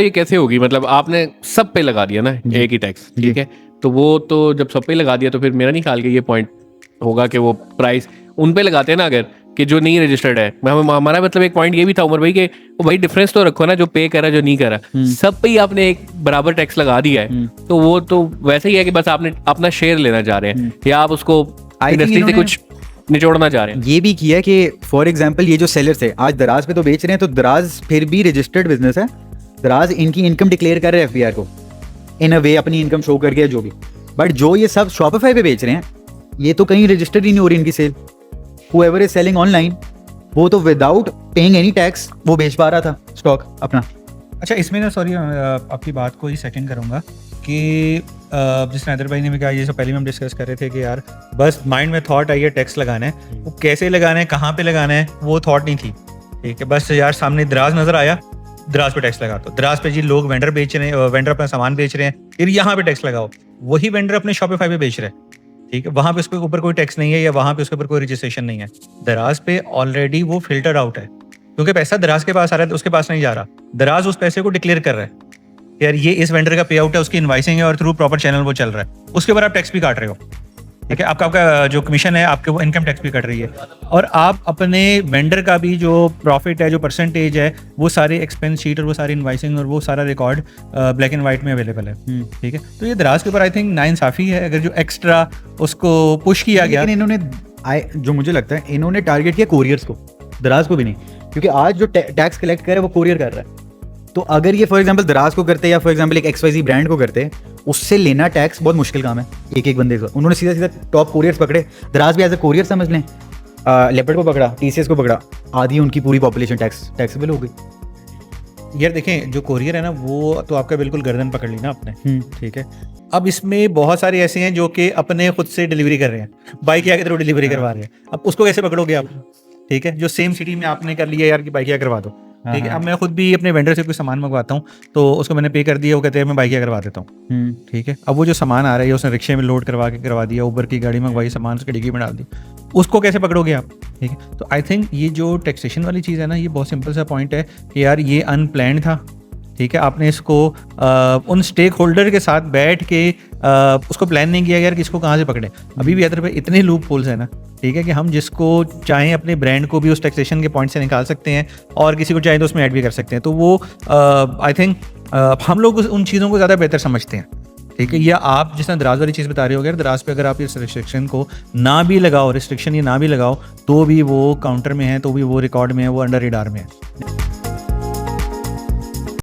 ये कैसे होगी, मतलब आपने सब पे लगा दिया ना एक ही टैक्स, ठीक है, तो वो तो जब सब पे लगा दिया तो फिर मेरा नहीं ख्याल कि ये पॉइंट होगा कि वो प्राइस उन पे लगाते हैं ना, अगर कि जो नहीं रजिस्टर्ड है। हमारा मतलब एक पॉइंट ये भी था उमर भाई, कि वो भाई डिफरेंस तो रखो ना, जो पे कर रहा है जो नहीं कर रहा, सब पे ही आपने एक बराबर टैक्स लगा दिया है, तो वो तो वैसे ही है कि बस आपने अपना शेयर लेना चाह रहे हैं, या आप उसको इंडस्ट्री से कुछ निचोड़ना चाह रहे हैं। ये भी किया कि फॉर एग्जांपल ये जो सेलर्स है आज दराज पे तो बेच रहे हैं, तो दराज फिर भी रजिस्टर्ड बिजनेस है, दराज इनकी इनकम डिक्लेयर कर रहे हैं एफबीआर को इन अ वे, अपनी इनकम शो करके जो भी। बट जो ये सब शॉपिफाई पे बेच रहे हैं, ये तो कहीं रजिस्टर्ड ही नहीं हो रही इनकी sale. Whoever is selling online, वो तो विदाउट पेइंग एनी टैक्स वो बेच पा रहा था स्टॉक अपना। अच्छा, इसमें ना सॉरी आपकी बात को ही सेकंड करूंगा कि जिस नैदर भाई ने भी कहा, ये सब पहले में हम डिस्कस कर रहे थे कि यार बस माइंड में थॉट आई है टैक्स लगाना है, वो कैसे लगाना है, कहाँ पे लगाना है, वो थॉट नहीं थी। ठीक है, बस यार सामने दराज नजर आया, दराज पे टैक्स लगा दो। दराज पे जी लोग वेंडर बेच रहे हैं, वेंडर अपना सामान बेच रहे हैं, फिर यहाँ पे टैक्स लगाओ। वही वेंडर अपने शॉपिफाई पे बेच रहे हैं, ठीक है, वहां पे उसके ऊपर कोई टैक्स नहीं है, या वहां पे उसके ऊपर कोई रजिस्ट्रेशन नहीं है। दराज पे ऑलरेडी वो फिल्टर आउट है, क्योंकि पैसा दराज के पास आ रहा है, उसके पास नहीं जा रहा। दराज उस पैसे को डिक्लेयर कर रहा है, यार ये इस वेंडर का पे आउट है, उसकी इनवाइसिंग है और थ्रू प्रॉपर चैनल वो चल रहा है, उसके ऊपर आप टैक्स भी काट रहे हो। ठीक है, आपका जो कमीशन है, आपके वो इनकम टैक्स भी कट रही है, और आप अपने वेंडर का भी जो प्रॉफिट है, जो परसेंटेज है, वो सारे एक्सपेंस शीट और वो सारी इनवाइसिंग और वो सारा रिकॉर्ड ब्लैक एंड वाइट में अवेलेबल है। ठीक है, तो ये दराज के ऊपर आई थिंक नाइंसाफी है अगर जो एक्स्ट्रा उसको पुश किया गया। लेकिन इन्होंने जो मुझे लगता है इन्होंने टारगेट किया कोरियर्स को, दराज को भी नहीं, क्योंकि आज जो टैक्स कलेक्ट कर रहा है वो कोरियर कर रहा है। तो अगर ये फॉर एग्जांपल दराज को करते या फॉर एग्जांपल एक XYZ ब्रांड को करते, उससे लेना टैक्स बहुत मुश्किल काम है एक एक बंदे का। उन्होंने सीधा सीधा टॉप कोरियर्स पकड़े, दराज भी एज अ कोरियर समझ लें, लेपर्ड को पकड़ा, TCS को पकड़ा, आधी उनकी पूरी पॉपुलेशन टैक्सेबल हो गई। यार देखें, जो कोरियर है ना, वो तो आपका बिल्कुल गर्दन पकड़ ली ना आपने। ठीक है, अब इसमें बहुत सारे ऐसे हैं जो कि अपने खुद से डिलीवरी कर रहे हैं, बाइक के थ्रू डिलीवरी करवा रहे हैं। अब उसको कैसे पकड़ोगे आप? ठीक है, जो सेम सिटी में आपने कर लिया यार कि बाइक करवा दो। ठीक है, अब मैं खुद भी अपने वेंडर से कोई सामान मंगवाता हूँ, तो उसको मैंने पे कर दिया, वो कहते हैं मैं बाइक करवा देता हूँ। ठीक है, अब वो जो सामान आ रहा है उसने रिक्शे में लोड करवा दिया, उबर की गाड़ी मंगवाई, सामान उसकी डिग्गी में डाल दी, उसको कैसे पकड़ोगे आप? ठीक है, तो आई थिंक ये जो टैक्सेशन वाली चीज़ है ना, ये बहुत सिंपल सा पॉइंट है कि यार ये अनप्लान्ड था। ठीक है, आपने इसको उन स्टेक होल्डर के साथ बैठ के उसको प्लान नहीं किया यार किसको कहाँ से पकड़े। अभी भी इधर पे इतने लूप होल्स हैं ना, ठीक है, कि हम जिसको चाहें अपने ब्रांड को भी उस टैक्सेशन के पॉइंट से निकाल सकते हैं, और किसी को चाहें तो उसमें ऐड भी कर सकते हैं। तो वो आई थिंक हम लोग उन चीज़ों को ज़्यादा बेहतर समझते हैं। ठीक है, या आप जिस तरह दराज वाली चीज़ बता रहे हो, अगर दराज पे अगर आप इस रिस्ट्रिक्शन को ना भी लगाओ, रिस्ट्रिक्शन ये ना भी लगाओ, तो भी वो काउंटर में है, तो भी वो रिकॉर्ड में है, वो अंडर रेडार में है।